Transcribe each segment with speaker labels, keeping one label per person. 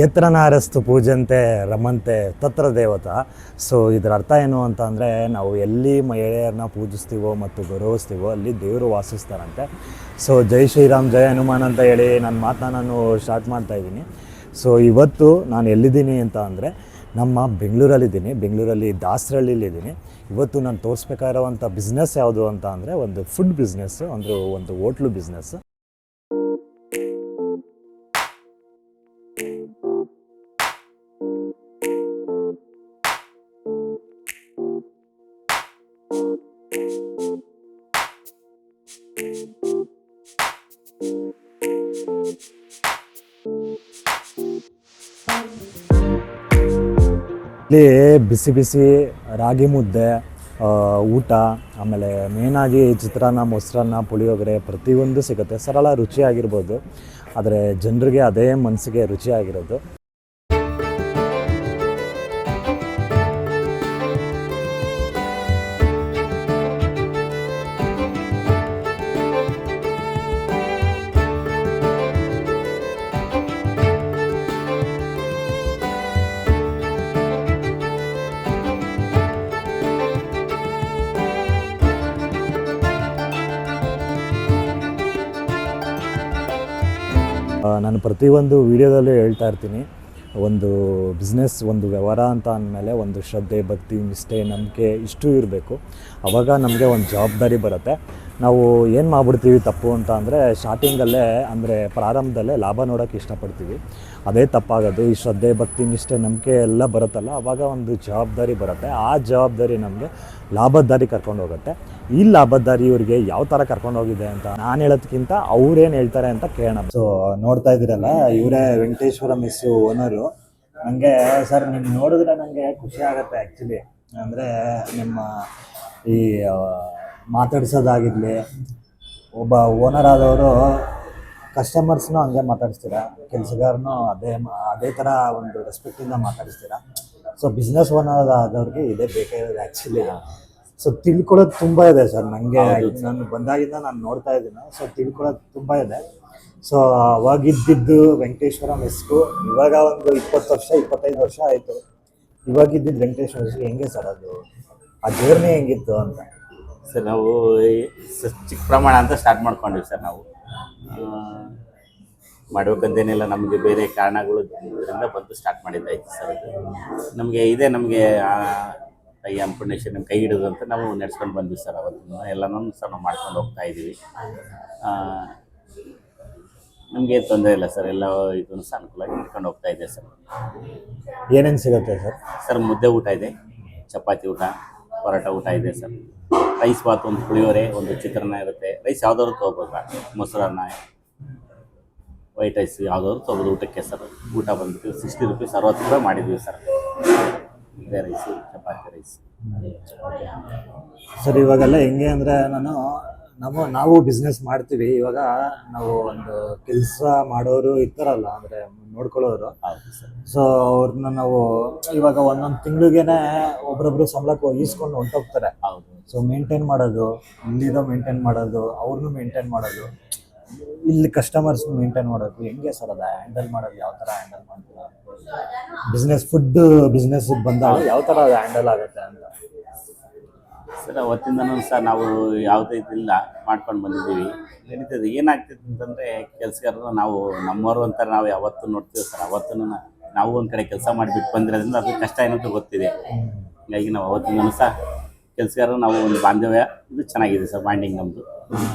Speaker 1: ಯತ್ರನಾರಸ್ತು ಪೂಜಂತೆ ರಮಂತೆ ತತ್ರ ದೇವತಾ. ಸೊ ಇದರ ಅರ್ಥ ಏನು ಅಂತ ಅಂದರೆ, ನಾವು ಎಲ್ಲಿ ಮಹಿಳೆಯರನ್ನ ಪೂಜಿಸ್ತೀವೋ ಮತ್ತು ಗೌರವಿಸ್ತೀವೋ ಅಲ್ಲಿ ದೇವರು ವಾಸಿಸ್ತಾರಂತೆ. ಸೊ ಜೈ ಶ್ರೀರಾಮ್ ಜೈ ಹನುಮಾನ್ ಅಂತ ಹೇಳಿ ನನ್ನ ಮಾತನ್ನ ನಾನು ಸ್ಟಾರ್ಟ್ ಮಾಡ್ತಾಯಿದ್ದೀನಿ. ಸೊ ಇವತ್ತು ನಾನು ಎಲ್ಲಿದ್ದೀನಿ ಅಂತ ಅಂದರೆ, ನಮ್ಮ ಬೆಂಗಳೂರಲ್ಲಿ ದಾಸರಳ್ಳಿಲಿದ್ದೀನಿ. ಇವತ್ತು ನಾನು ತೋರಿಸ್ಬೇಕಾಗಿರೋವಂಥ ಬಿಸ್ನೆಸ್ ಯಾವುದು ಅಂತ ಅಂದರೆ, ಒಂದು ಫುಡ್ ಬಿಸ್ನೆಸ್ಸು, ಅಂದರೆ ಒಂದು ಹೋಟ್ಲು ಬಿಸ್ನೆಸ್ಸು. ಇಲ್ಲಿ ಬಿಸಿ ಬಿಸಿ ರಾಗಿ ಮುದ್ದೆ, ಊಟ, ಆಮೇಲೆ ಮೇನಾಗಿ ಚಿತ್ರಾನ್ನ, ಮೊಸರನ್ನ, ಪುಳಿಯೋಗರೆ ಪ್ರತಿಯೊಂದು ಸಿಗುತ್ತೆ. ಸರಳ ರುಚಿಯಾಗಿರ್ಬೋದು, ಆದರೆ ಜನರಿಗೆ ಅದೇ ಮನಸ್ಸಿಗೆ ರುಚಿಯಾಗಿರೋದು. ನಾನು ಪ್ರತಿಯೊಂದು ವಿಡಿಯೋದಲ್ಲೂ ಹೇಳ್ತಾ ಇರ್ತೀನಿ, ಒಂದು ಬಿಸ್ನೆಸ್, ಒಂದು ವ್ಯವಹಾರ ಅಂತ ಅಂದಮೇಲೆ ಒಂದು ಶ್ರದ್ಧೆ, ಭಕ್ತಿ, ನಿಷ್ಠೆ, ನಂಬಿಕೆ ಇಷ್ಟು ಇರಬೇಕು. ಆವಾಗ ನಮಗೆ ಒಂದು ಜವಾಬ್ದಾರಿ ಬರುತ್ತೆ. ನಾವು ಏನು ಮಾಡ್ಬಿಡ್ತೀವಿ ತಪ್ಪು ಅಂತ ಅಂದರೆ, ಸ್ಟಾರ್ಟಿಂಗಲ್ಲೇ ಅಂದರೆ ಪ್ರಾರಂಭದಲ್ಲೇ ಲಾಭ ನೋಡೋಕ್ಕೆ ಇಷ್ಟಪಡ್ತೀವಿ. ಅದೇ ತಪ್ಪಾಗೋದು. ಈ ಶ್ರದ್ಧೆ, ಭಕ್ತಿ, ನಿಷ್ಠೆ, ನಂಬಿಕೆ ಎಲ್ಲ ಬರುತ್ತಲ್ಲ, ಆವಾಗ ಒಂದು ಜವಾಬ್ದಾರಿ ಬರುತ್ತೆ. ಆ ಜವಾಬ್ದಾರಿ ನಮಗೆ ಲಾಭದ ದಾರಿ ಕರ್ಕೊಂಡು ಹೋಗುತ್ತೆ. ಈ ಲಾಭದ ದಾರಿ ಇವ್ರಿಗೆ ಯಾವ ಥರ ಕರ್ಕೊಂಡು ಹೋಗಿದೆ ಅಂತ ನಾನು ಹೇಳೋದಕ್ಕಿಂತ ಅವ್ರೇನು ಹೇಳ್ತಾರೆ ಅಂತ ಕೇಳೋಣ. ಸೊ ನೋಡ್ತಾ ಇದ್ದೀರಲ್ಲ, ಇವರೇ ವೆಂಕಟೇಶ್ವರ ಮೆಸ್ಸು ಓನರು. ನನಗೆ ಸರ್ ನಿಮ್ಮ ನೋಡಿದ್ರೆ ನನಗೆ ಖುಷಿ ಆಗುತ್ತೆ ಆ್ಯಕ್ಚುಲಿ. ಅಂದರೆ ನಿಮ್ಮ ಈ ಮಾತಾಡ್ಸೋದಾಗಿರಲಿ, ಒಬ್ಬ ಓನರ್ ಆದವರು ಕಸ್ಟಮರ್ಸ್ನೂ ಹಂಗೆ ಮಾತಾಡಿಸ್ತೀರಾ, ಕೆಲಸಗಾರನೂ ಅದೇ ಥರ ಒಂದು ರೆಸ್ಪೆಕ್ಟಿಂದ ಮಾತಾಡಿಸ್ತೀರಾ. ಸೊ ಬಿಸ್ನೆಸ್ ಓನರ್ ಆದವ್ರಿಗೆ ಇದೇ ಬೇಕಾಗಿರೋದು ಆ್ಯಕ್ಚುಲಿ. ಸೊ ತಿಳ್ಕೊಳ್ಳೋದು ತುಂಬ ಇದೆ ಸರ್ ನನಗೆ. ನಾನು ಬಂದಾಗಿಂದ ನಾನು ನೋಡ್ತಾ ಇದ್ದೀನಿ. ಸೊ ತಿಳ್ಕೊಳ್ಳೋದು ತುಂಬ ಇದೆ. ಸೊ ಅವಾಗಿದ್ದು ವೆಂಕಟೇಶ್ವರ ಮೆಸ್ಗೂ ಇವಾಗ ಒಂದು 20 ವರ್ಷ 25 ವರ್ಷ ಆಯಿತು. ಇವಾಗಿದ್ದು ವೆಂಕಟೇಶ್ವರ ಮೆಸ್ಗೂ ಹೆಂಗೆ ಸರ್ ಅದು, ಆ ಜರ್ನಿ ಹೆಂಗಿತ್ತು ಅಂತ?
Speaker 2: ಸರ್ ನಾವು ಚಿಕ್ಕ ಪ್ರಮಾಣ ಅಂತ ಸ್ಟಾರ್ಟ್ ಮಾಡ್ಕೊಂಡ್ವಿ ಸರ್. ನಾವು ಮಾಡ್ಬೇಕಂತೇನಿಲ್ಲ, ನಮಗೆ ಬೇರೆ ಕಾರಣಗಳು ಇದರಿಂದ ಬಂದು ಸ್ಟಾರ್ಟ್ ಮಾಡಿದ್ದಾಯ್ತು ಸರ್. ನಮಗೆ ಕೈ ಅನ್ನಪೂರ್ಣೇಶ್ವರಿ ನಮ್ಮ ಕೈ ಹಿಡಿದು ಅಂತ ನಾವು ನಡೆಸ್ಕೊಂಡು ಬಂದ್ವಿ ಸರ್. ಅವತ್ತು ಎಲ್ಲನೂ ಸರ್ ನಾವು ಮಾಡ್ಕೊಂಡು ಹೋಗ್ತಾ ಇದ್ದೀವಿ. ನಮಗೆ ತೊಂದರೆ ಇಲ್ಲ ಸರ್, ಎಲ್ಲ ಇದನ್ನು ಸಹ ಅನುಕೂಲವಾಗಿ ನಡ್ಕೊಂಡು ಹೋಗ್ತಾ ಇದೆ ಸರ್.
Speaker 1: ಏನೇನು ಸಿಗುತ್ತೆ ಸರ್?
Speaker 2: ಸರ್ ಮುದ್ದೆ ಊಟ ಇದೆ, ಚಪಾತಿ ಊಟ, ಪರೋಟ ಊಟ ಇದೆ ಸರ್. ರೈಸ್ ಬಾತ್, ಒಂದು ಪುಳಿಯೋರೆ, ಒಂದು ಚಿತ್ರಾನ್ನ ಇರುತ್ತೆ. ರೈಸ್ ಯಾವ್ದಾದ್ರು ತೊಗೋಬೋದು, ಮೊಸರನ್ನ, ವೈಟ್ ರೈಸ್ ಯಾವ್ದಾದ್ರು ತೊಗೋಬೋದು ಊಟಕ್ಕೆ ಸರ್. ಊಟ ಬಂದ್ಬಿಟ್ಟು 60 ರೂಪೀಸ್, 60 ರೂಪಾಯಿ ಮಾಡಿದ್ವಿ ಸರ್. ಮುದ್ದೆ ರೈಸು, ಚಪಾತಿ ರೈಸ್.
Speaker 1: ಸರ್ ಇವಾಗೆಲ್ಲ ಹೆಂಗೆ ಅಂದರೆ, ನಾವು ಬಿಸ್ನೆಸ್ ಮಾಡ್ತೀವಿ. ಇವಾಗ ನಾವು ಒಂದು ಕೆಲಸ ಮಾಡೋರು ಇರ್ತಾರಲ್ಲ, ಅಂದರೆ ನೋಡ್ಕೊಳ್ಳೋರು. ಸೊ ಅವ್ರನ್ನ ನಾವು ಇವಾಗ ಒಂದೊಂದು ತಿಂಗಳಿಗೇನೆ ಒಬ್ರೊಬ್ರು ಸಂಬಳಕ್ಕೆ ಈಸ್ಕೊಂಡು ಹೊಂಟೋಗ್ತಾರೆ. ಸೊ ಮೇಂಟೈನ್ ಮಾಡೋದು, ಇಲ್ಲಿರೋ ಮೇಂಟೈನ್ ಮಾಡೋದು, ಅವ್ರನ್ನೂ ಮೇಂಟೈನ್ ಮಾಡೋದು, ಇಲ್ಲಿ ಕಸ್ಟಮರ್ಸ್ನು ಮೇಂಟೈನ್ ಮಾಡೋದು, ಹೆಂಗೆ ಸರ್ ಅದು ಹ್ಯಾಂಡಲ್ ಮಾಡೋದು? ಯಾವ ಥರ ಹ್ಯಾಂಡಲ್ ಮಾಡ್ತೀರಾ ಬಿಸ್ನೆಸ್, ಫುಡ್ ಬಿಸ್ನೆಸ್ ಬಂದಾಗ ಯಾವ ಥರ ಅದು ಹ್ಯಾಂಡಲ್ ಆಗುತ್ತೆ ಅಂತ?
Speaker 2: ಸರ್ ಅವತ್ತಿಂದನೂ ಸಹ ನಾವು ಯಾವುದೇ ಇದಿಲ್ಲ ಮಾಡ್ಕೊಂಡು ಬಂದಿದ್ದೀವಿ, ನಡೀತದೆ. ಏನಾಗ್ತಿದೆ ಅಂತಂದರೆ, ಕೆಲಸಗಾರರು ನಾವು ನಮ್ಮವರು ಅಂತ ನಾವು ಯಾವತ್ತೂ ನೋಡ್ತೀವಿ ಸರ್. ಅವತ್ತೂ ನಾವು ಒಂದು ಕಡೆ ಕೆಲಸ ಮಾಡಿಬಿಟ್ಟು ಬಂದಿರೋದ್ರಿಂದ ಅದು ಕಷ್ಟ ಏನಂತ ಗೊತ್ತಿದೆ. ಹೀಗಾಗಿ ನಾವು ಅವತ್ತಿಂದನೂ ಸಹ ಕೆಲಸಗಾರರು ನಾವು ಒಂದು ಬಾಂಧವ್ಯ ಇದು ಚೆನ್ನಾಗಿದೆ ಸರ್, ಬಾಂಡಿಂಗ್ ನಮ್ಮದು.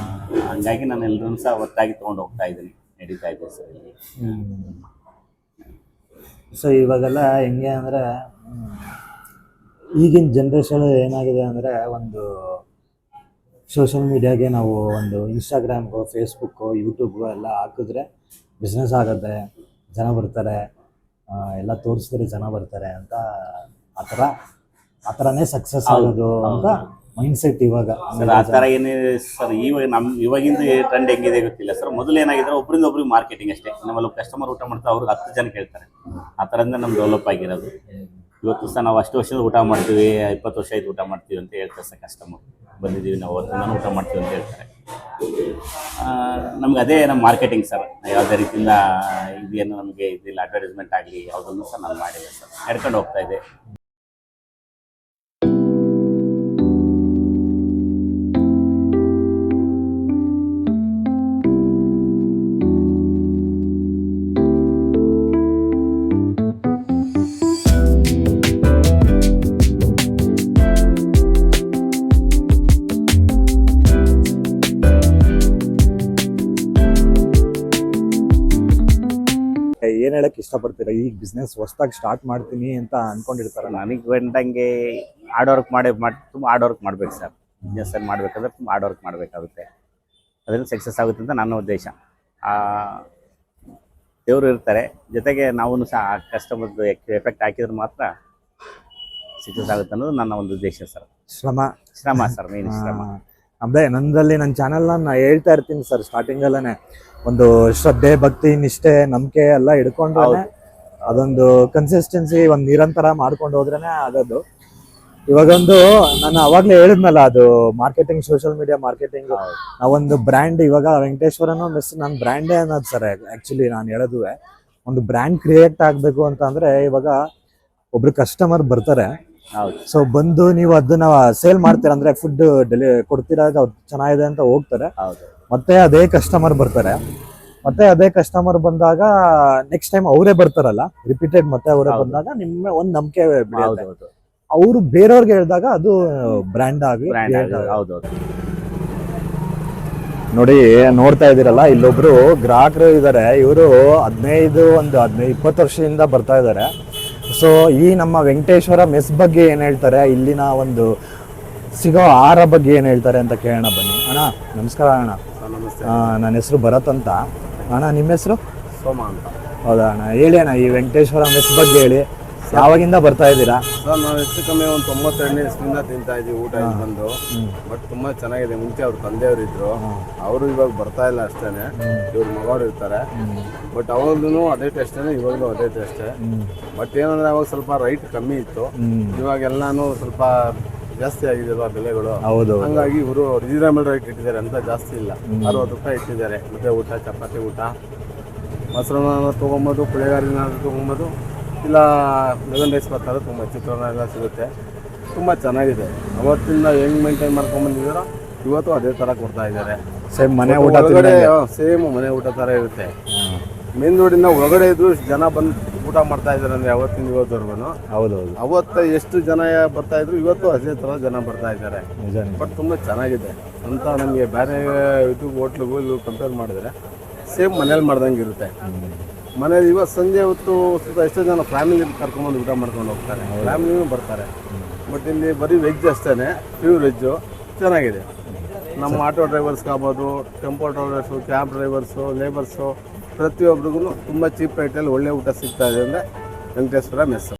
Speaker 2: ಹಂಗಾಗಿ ನಾನು ಎಲ್ಲರೂ ಸಹ ಒಟ್ಟಾಗಿ ತೊಗೊಂಡು ಹೋಗ್ತಾ ಇದ್ದೀನಿ, ನಡೀತಾ ಇದೆ ಸರ್ ಇಲ್ಲಿ.
Speaker 1: ಸೊ ಇವಾಗೆಲ್ಲ ಹೆಂಗೆ ಅಂದರೆ, ಈಗಿನ ಜನ್ರೇಷನ್ ಏನಾಗಿದೆ ಅಂದರೆ, ಒಂದು ಸೋಷಿಯಲ್ ಮೀಡಿಯಾಗೆ ನಾವು ಒಂದು ಇನ್ಸ್ಟಾಗ್ರಾಮ್ಗೋ, ಫೇಸ್ಬುಕ್ಕು, ಯೂಟ್ಯೂಬ್ಗೋ ಎಲ್ಲ ಹಾಕಿದ್ರೆ ಬಿಸ್ನೆಸ್ ಆಗುತ್ತೆ, ಜನ ಬರ್ತಾರೆ, ಎಲ್ಲ ತೋರಿಸಿದ್ರೆ ಜನ ಬರ್ತಾರೆ ಅಂತ, ಆ ಥರನೇ ಸಕ್ಸಸ್ ಆಗೋದು ಅಂತ ಮೈಂಡ್ಸೆಟ್ ಇವಾಗ.
Speaker 2: ಸರ್ ಆ ಥರ ಏನಿದೆ ಸರ್, ಇವಾಗಿಂದು ಟ್ರೆಂಡ್ ಹೆಂಗಿದೆ ಗೊತ್ತಿಲ್ಲ ಸರ್. ಮೊದಲು ಏನಾಗಿದ್ರೆ ಒಬ್ಬರಿಂದ ಒಬ್ರಿಗೆ ಮಾರ್ಕೆಟಿಂಗ್ ಅಷ್ಟೇ. ನಮ್ಮಲ್ಲಿ ಕಸ್ಟಮರ್ ಊಟ ಮಾಡ್ತಾರೆ, ಅವ್ರಿಗೆ 10 ಜನ ಕೇಳ್ತಾರೆ. ಆ ಥರದಿಂದ ನಮ್ಗೆ ಡೆವಲಪ್ ಆಗಿರೋದು. ಇವತ್ತು ಸಹ ನಾವು ಅಷ್ಟು ವರ್ಷದ ಊಟ ಮಾಡ್ತೀವಿ, 20 ವರ್ಷ ಆಯ್ತು ಊಟ ಮಾಡ್ತೀವಿ ಅಂತ ಹೇಳ್ತಾರೆ ಸರ್ ಕಸ್ಟಮರ್. ಬಂದಿದ್ದೀವಿ, ನಾವು ಅವತ್ತಿಂದನೂ ಊಟ ಮಾಡ್ತೀವಿ ಅಂತ ಹೇಳ್ತಾರೆ. ನಮ್ಗೆ ಅದೇ ನಮ್ಮ ಮಾರ್ಕೆಟಿಂಗ್ ಸರ್. ಯಾವುದೇ ರೀತಿಯಿಂದ ಇದೇನು ನಮಗೆ ಇದಿಲ್ಲ, ಅಡ್ವರ್ಟೈಸ್ಮೆಂಟ್ ಆಗಲಿ ಯಾವುದನ್ನು ಸಹ ನಾನು ಮಾಡಿಲ್ಲ ಸರ್, ನಡ್ಕೊಂಡು ಹೋಗ್ತಾ ಇದೆ.
Speaker 1: ಏನು ಹೇಳಕ್ಕೆ ಇಷ್ಟಪಡ್ತೀರಾ? ಈಗ ಬಿಸ್ನೆಸ್ ಹೊಸ್ದಾಗಿ ಸ್ಟಾರ್ಟ್ ಮಾಡ್ತೀನಿ ಅಂತ ಅನ್ಕೊಂಡಿರ್ತಾರಲ್ಲ,
Speaker 2: ನನಗೆ ಬಂದಂಗೆ ಹಾರ್ಡ್ ವರ್ಕ್ ತುಂಬ ಹಾರ್ಡ್ ವರ್ಕ್ ಮಾಡ್ಬೇಕು ಸರ್. ಬಿಸ್ನೆಸ್ಸಲ್ಲಿ ಮಾಡಬೇಕಾದ್ರೆ ತುಂಬ ಹಾರ್ಡ್ ವರ್ಕ್ ಮಾಡಬೇಕಾಗುತ್ತೆ, ಅದರಿಂದ ಸಕ್ಸಸ್ ಆಗುತ್ತೆ ಅಂತ ನನ್ನ ಉದ್ದೇಶ. ದೇವರು ಇರ್ತಾರೆ ಜೊತೆಗೆ, ನಾವು ಸಹ ಆ ಕಸ್ಟಮರ್ದು ಎಫೆಕ್ಟ್ ಹಾಕಿದ್ರೆ ಮಾತ್ರ ಸಕ್ಸಸ್ ಆಗುತ್ತೆ ಅನ್ನೋದು ನನ್ನ ಒಂದು ಉದ್ದೇಶ ಸರ್. ಶ್ರಮ ಸರ್, ಮೇನ್ ಶ್ರಮ.
Speaker 1: ಅದೇ ನಂದಲ್ಲಿ ನನ್ನ ಚಾನಲ್ನ ನಾನು ಹೇಳ್ತಾ ಇರ್ತೀನಿ ಸರ್, ಸ್ಟಾರ್ಟಿಂಗಲ್ಲೇ ಒಂದು ಶ್ರದ್ಧೆ, ಭಕ್ತಿ, ನಿಷ್ಠೆ, ನಂಬಿಕೆ ಎಲ್ಲ ಹಿಡ್ಕೊಂಡ್ರೆ ಅದೊಂದು ಕನ್ಸಿಸ್ಟೆನ್ಸಿ ಒಂದು ನಿರಂತರ ಮಾಡ್ಕೊಂಡು ಹೋದ್ರೇನೆ ಆಗೋದು. ಇವಾಗೊಂದು ನಾನು ಅವಾಗಲೇ ಹೇಳಿದ್ನಲ್ಲ, ಅದು ಮಾರ್ಕೆಟಿಂಗ್, ಸೋಷಿಯಲ್ ಮೀಡಿಯಾ ಮಾರ್ಕೆಟಿಂಗ್, ನಾವೊಂದು ಬ್ರ್ಯಾಂಡ್, ಇವಾಗ ವೆಂಕಟೇಶ್ವರನೋ ಮೆಸ್ ನನ್ನ ಬ್ರ್ಯಾಂಡೇ ಅನ್ನೋದು ಸರ್. ಆ್ಯಕ್ಚುಲಿ ನಾನು ಹೇಳೋದು ಒಂದು ಬ್ರ್ಯಾಂಡ್ ಕ್ರಿಯೇಟ್ ಆಗಬೇಕು ಅಂತ ಅಂದರೆ, ಇವಾಗ ಒಬ್ರು ಕಸ್ಟಮರ್ ಬರ್ತಾರೆ, ಸೊ ಬಂದು ನೀವು ಅದನ್ನ ಸೇಲ್ ಮಾಡ್ತೀರಾ ಅಂದ್ರೆ ಫುಡ್ ಕೊಡ್ತೀರಾ, ಅದು ಚೆನ್ನಾಗಿದೆ ಅಂತ ಹೋಗ್ತಾರೆ. ಮತ್ತೆ ಅದೇ ಕಸ್ಟಮರ್ ಬರ್ತಾರೆ, ಮತ್ತೆ ಅದೇ ಕಸ್ಟಮರ್ ಬಂದಾಗ ನೆಕ್ಸ್ಟ್ ಟೈಮ್ ಅವರೇ ಬರ್ತಾರಲ್ಲ, ರಿಪೀಟೆಡ್ ಮತ್ತೆ ಅವರೇ ಬಂದಾಗ ನಿಮ್ಮ ಒಂದು ನಂಬಿಕೆ ಬೆಳೆಯುತ್ತೆ. ಅವರು ಬೇರೆಯವ್ರಿಗೆ ಹೇಳಿದಾಗ ಅದು ಬ್ರ್ಯಾಂಡ್ ಆಗಿ. ನೋಡಿ, ನೋಡ್ತಾ ಇದೀರಲ್ಲ, ಇಲ್ಲೊಬ್ರು ಗ್ರಾಹಕರು ಇದ್ದಾರೆ. ಇವರು 15-20 ವರ್ಷದಿಂದ ಬರ್ತಾ ಇದ್ದಾರೆ. ಸೊ ಈ ನಮ್ಮ ವೆಂಕಟೇಶ್ವರ ಮೆಸ್ ಬಗ್ಗೆ ಏನು ಹೇಳ್ತಾರೆ, ಇಲ್ಲಿನ ಒಂದು ಸಿಗೋ ಆಹಾರ ಬಗ್ಗೆ ಏನು ಹೇಳ್ತಾರೆ ಅಂತ ಕೇಳೋಣ ಬನ್ನಿ. ಅಣ್ಣ ನಮಸ್ಕಾರ. ಅಣ್ಣ ನನ್ನ ಹೆಸರು ಭರತ್ ಅಂತ. ಅಣ್ಣ ನಿಮ್ಮ ಹೆಸರು?
Speaker 3: ಸೋಮ ಅಂತ.
Speaker 1: ಹೌದಾ ಅಣ್ಣ, ಹೇಳಿ ಅಣ್ಣ, ಈ ವೆಂಕಟೇಶ್ವರ ಮೆಸ್ ಬಗ್ಗೆ ಹೇಳಿ. ಯಾವಾಗಿಂದ ಬರ್ತಾ ಇದ್ದೀರಾ?
Speaker 3: ಸರ್ ನಾವು ಹೆಚ್ಚು ಕಮ್ಮಿ ಒಂದು 92 ಇಯರ್ಸ್ನಿಂದ ತಿಂತಾ ಇದ್ದೀವಿ ಊಟ ಇಲ್ಲಿ ಬಂದು. ಬಟ್ ತುಂಬಾ ಚೆನ್ನಾಗಿದೆ. ಮುಂಚೆ ಅವ್ರ ತಂದೆಯವರು ಇದ್ರು, ಅವರು ಇವಾಗ ಬರ್ತಾ ಇಲ್ಲ ಅಷ್ಟೇನೆ, ಇವ್ರ ಮಗವ್ರು ಇರ್ತಾರೆ. ಬಟ್ ಅವಾಗ್ಲೂ ಅದೇ ಟೇಸ್ಟೇನೆ, ಇವಾಗಲೂ ಅದೇ ಟೇಸ್ಟೇ. ಬಟ್ ಏನಂದ್ರೆ ಅವಾಗ ಸ್ವಲ್ಪ ರೈಟ್ ಕಮ್ಮಿ ಇತ್ತು, ಇವಾಗೆಲ್ಲಾನು ಸ್ವಲ್ಪ ಜಾಸ್ತಿ ಆಗಿದೆಯಲ್ವಾ ಬೆಲೆಗಳು. ಹಂಗಾಗಿ ಇವರು ರೀಸನಬಲ್ ರೈಟ್ ಇಟ್ಟಿದ್ದಾರೆ, ಅಂತ ಜಾಸ್ತಿ ಇಲ್ಲ, 60 ರೂಪಾಯಿ ಇಟ್ಟಿದ್ದಾರೆ. ಮುದ್ದೆ ಊಟ, ಚಪಾತಿ ಊಟ, ಮೊಸರನ್ನ ತೊಗೊಬೋದು, ಪುಳಿಗಾರಿನ ತೊಗೊಬೋದು, ಇಲ್ಲ ಲೆಮನ್ ರೈಸ್ ಬರ್ತಾರೆ, ತುಂಬ ಚಿತ್ರಾನ್ನ ಎಲ್ಲ ಸಿಗುತ್ತೆ. ತುಂಬ ಚೆನ್ನಾಗಿದೆ. ಅವತ್ತಿಂದ ಹೆಂಗೆ ಮೇಂಟೈನ್ ಮಾಡ್ಕೊಂಡ್ಬಂದಿದ್ದಾರೋ ಇವತ್ತು ಅದೇ ಥರ ಕೊಡ್ತಾ ಇದ್ದಾರೆ.
Speaker 1: ಸೇಮ್ ಮನೆ ಊಟ,
Speaker 3: ಸೇಮ್ ಮನೆ ಊಟ ಥರ ಇರುತ್ತೆ. ಮೇನ್ ರೋಡಿಂದ ಒಳಗಡೆ ಇದ್ರು ಜನ ಬಂದು ಊಟ ಮಾಡ್ತಾ ಇದ್ದಾರೆ ಅಂದರೆ ಅವತ್ತಿಂದ ಇವತ್ತವರೆಗೂ.
Speaker 1: ಹೌದೌದು.
Speaker 3: ಅವತ್ತು ಎಷ್ಟು ಜನ ಬರ್ತಾ ಇದ್ರು, ಇವತ್ತು ಅದೇ ಥರ ಜನ ಬರ್ತಾ ಇದ್ದಾರೆ. ಬಟ್ ತುಂಬ ಚೆನ್ನಾಗಿದೆ ಅಂತ ನಮಗೆ ಬೇರೆ ಇದು ಹೋಟ್ಲಿಗೂ ಇಲ್ಲೂ ಕಂಪೇರ್ ಮಾಡಿದ್ರೆ ಸೇಮ್ ಮನೇಲಿ ಮಾಡ್ದಂಗೆ ಇರುತ್ತೆ. ಮನೇಲಿ ಇವತ್ತು ಸಂಜೆ ಹೊತ್ತು ಸ್ವಲ್ಪ ಎಷ್ಟೋ ಜನ ಫ್ಯಾಮಿಲಿ ಕರ್ಕೊಂಡ್ಬಂದು ಊಟ ಮಾಡ್ಕೊಂಡು ಹೋಗ್ತಾರೆ, ಫ್ಯಾಮಿಲಿನೂ ಬರ್ತಾರೆ. ಬಟ್ ಇಲ್ಲಿ ಬರೀ ವೆಜ್ ಅಷ್ಟೇ, ಪ್ಯೂರ್ ವೆಜ್ಜು ಚೆನ್ನಾಗಿದೆ. ನಮ್ಮ ಆಟೋ ಡ್ರೈವರ್ಸ್ಗಾಗ್ಬೋದು, tempo drivers, cab drivers, labours, ಪ್ರತಿಯೊಬ್ಬರಿಗೂ ತುಂಬ ಚೀಪ್ ರೇಟಲ್ಲಿ ಒಳ್ಳೆ ಊಟ ಸಿಗ್ತಾ ಇದೆ ಅಂದರೆ ವೆಂಕಟೇಶ್ವರ ಮೆಸ್ಸು.